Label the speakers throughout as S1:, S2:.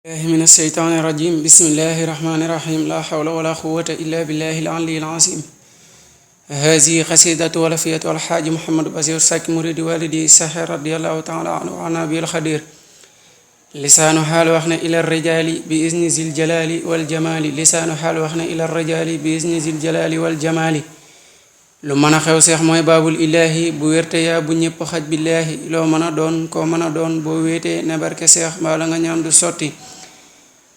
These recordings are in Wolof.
S1: الله من الشيطان الرجيم بسم الله الرحمن الرحيم لا حول ولا قوة إلا بالله العلي العظيم. هذه قصيدة ولفية الحاج محمد بشير ساك مريد والدي الساحر رضي الله تعالى عنه وعن أبي الخدير. لسان حال وحنا إلى الرجال بإذن ذي الجلال والجمال. لسان حال وحنا إلى الرجال بإذن ذي الجلال والجمال. lu mën a xew seex mooy baabul ilaahi bu wérte yaa bu ñëpp xaj billaahi loo mën a doon koo mën a doon boo wéetee ne barke seex mbaa la nga ñaan du sotti.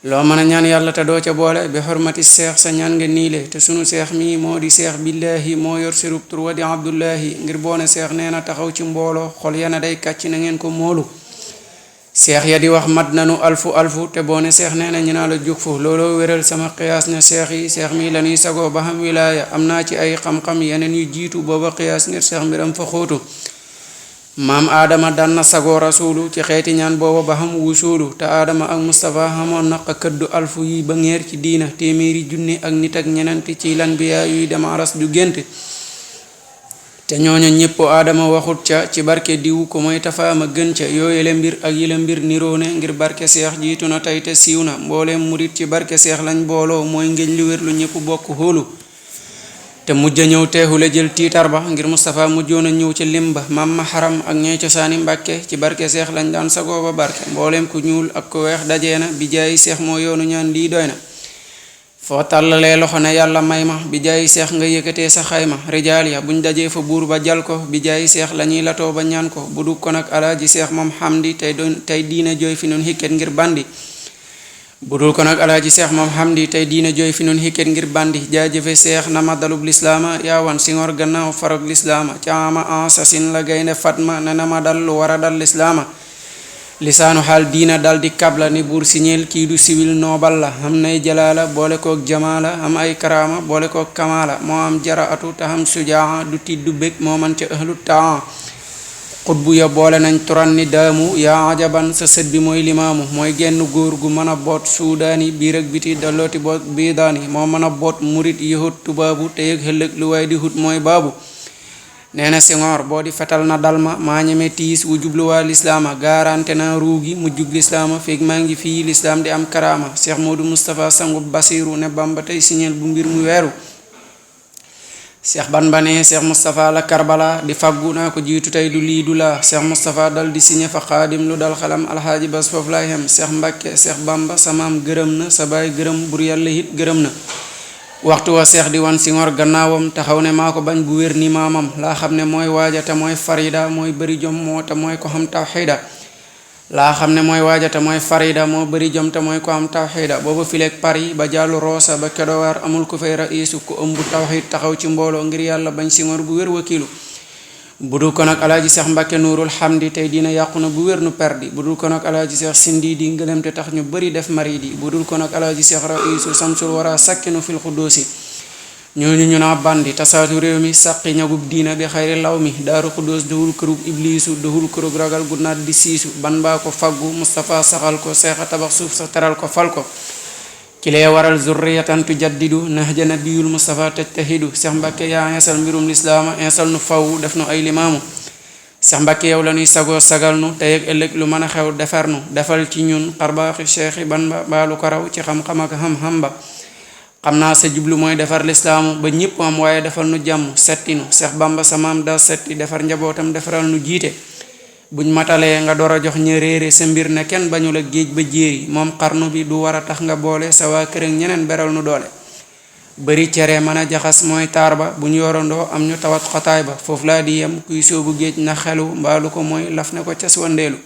S1: loo mën a ñaan yàlla te doo ca boole bi xormati seex sa ñaan nga niile te sunu seex mi moo di seex billaahi moo yor sirub tur wa di abdullahi ngir boone seex nee na taxaw ci mbooloo xol yana day kàcc na ngeen ko moolu. seex ya di wax mat nanu alfu te boone seex nee na ñu naa la jug fu looloo wéral sama xiyaas ne seex yi seex mi la ñuy sagoo ba xam wilaaya am naa ci ay xam-xam yeneen yu jiitu booba xiyaas ngir seex mbiram fa xóotu. maam aadama daan na sagoo rasuulu ci xeeti ñaan booba ba xam wusuulu te aadama ak Mustafa xamoon na këddu alfu yi ba ngeer ci diina téeméeri junni ak nit ak ñenenti ci lan biyaa yuy dem aras du gént. te ñooñu ñëpp aadama waxut ca ci barke diw ko mooy tafaama gën ca yooyele mbir ak yile mbir niroone ngir barke seex jiitu na tey te siiw na mbooleem murit ci barke seex lañ booloo mooy ngéñ lu wér lu ñëpp bokk xóolu. te mujj a ñëw teexule jël tiitar ba ngir Mustafa mujjoon a ñëw ca limba maam ma xaram ak ñey cosaani mbàkke ci barke seex lañ daan sagoo ba barke mbooleem ku ñuul ak ku weex dajee na bi jaayi seex moo yoonu ñaan lii doy na. foo tàllalee loxo ne yàlla may ma bi jaayi seex nga yëkkatee sa xayma rijaal ya buñ dajee fa buur ba jal ko bi jaayi seex la ñuy latoo ba ñaan ko bu dug ko nag alaaji seex moom xamdi tey diina jooy fi nun xikket ngir bandi. budul ko nag alaaji seex moom xamdi tey diina jooy fi nun xikket ngir bandi jaajëfe seex na ma dalub lislaama yaawan singor gannaaw farog lislaama caama ansasin la gaynde fatma ne na ma dal lu war a dal lislaama. lisaanu xaal diina dal di kabla ni buur siñeel kii du siwil noobal la xam nay jalaala boole kook jamaala am ay karaama boole kook kamaala moo am jaraatu te xam sujaa du tiit du bég moo man ca ëhlu taa. xutbu ya boole nañ turan ni daamu yaa ajaban sa sët bi mooy limaamu mooy genn góor gu mën a boot suudaani biir ak biti dallooti boot biidaani moo mën a boot murit yahut tubaabu te yëg xëllëg lu waay di hut mooy baabu. nee na Senghor boo di fetal na dalma maa ñeme tiis wu jubluwaa lislaama gaarante na ruugi mu jug lislaama feeg maa ngi fii lislaam di am karaama. Cheikh Modou Moustapha sangub basiru ne Bamba tey siñeel bu mbir mu weeru. Cheikh Bamba ne Cheikh Moustapha la Karbala di faggu naa ko jiitu tey du lii du laa. Cheikh Moustapha dal di siñe fa xaadim lu dal xalam alxaaji bas foofu laay xem. Cheikh Mbàkke Cheikh Bamba samaam gërëm na sa baay gërëm bur yàlla it gërëm na. waxtu wa seex di wan Senghor gannaawam taxaw ne maa ko bañ bu wér ni maamam laa xam ne mooy waaja te mooy farida mooy bëri jom moo te mooy ko xam tawxiida. laa xam ne mooy waaja te mooy farida moo bëri jom te mooy ko xam tawxiida. booba fileeg Paris ba jàllu Roosa ba Kedowaar amul ku fay raisu ku ëmb tawxiid taxaw ci mbooloo ngir yàlla bañ Senghor bu wér wakiilu. budul ko nag alaaji seex Mbàkke nuurul xamdi tey dina yàqu na bu wér nu perdi. budul ko nag alaaji seex sindi di ngëlem te tax ñu bari def maridi. budul ko nag alaaji seex raisu samsul wara sakkinu fil xuddoosi ñooñu ñu naa bandi tasaatu réew mi sàqi ñagub diina bi xayri law mi daaru xuddoos doxul kërub ibliisu doxul kërub ragal gu naat di siisu ban baa ko faggu Mustafa saxal ko seexa tabax suuf sa teral ko fal ko ki lee waral zurriyatan tujaddidu nahja nabiyul Mustafa tajtahidu. Seex Mbàkke yaa insal mbirum lislaama insal nu faw def nu ay limaamu. Seex Mbàkke yow la ñuy sagoo sagal nu tey ak ëllëg lu mën a xew defar nu defal ci ñun xarbaaxi seexi ban ba baalu ko raw ci xam-xam ak xam-xam ba. xam naa sa jublu mooy defar lislaamu ba ñëpp am waaye defal nu jàmm setti nu. Seex Bamba samaam daa setti defar njabootam defaral nu jiite. buñ matalee nga door a jox ña réere sa mbir ne kenn bañu la géej ba jéeri moom xarnu bi du war a tax nga boole sa waa kër ak ñeneen beral nu doole. bari cere mën a jaxas mooy taar ba buñ yorandoo am ñu tawat xotaay ba foofu laa di yem kuy soobu géej na xelu mbaalu ko mooy laf na ko cas wandeelu.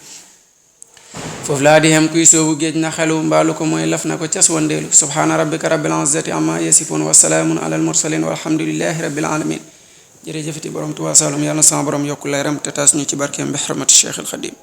S1: foofu laa di yem kuy soobu géej na xelu mbaalu ko mooy laf na ko cas wandeelu. subhaana rabbika rabbil izzati amma yasifun wa salaamun alal mursalin walhamdulillahi rabbil alamin. jërëjëfati borom Tuubaa Saalum yàlla na sama borom yokku leeram te taas ñu ci barkeem bi xurmati Cheikh al Xadim.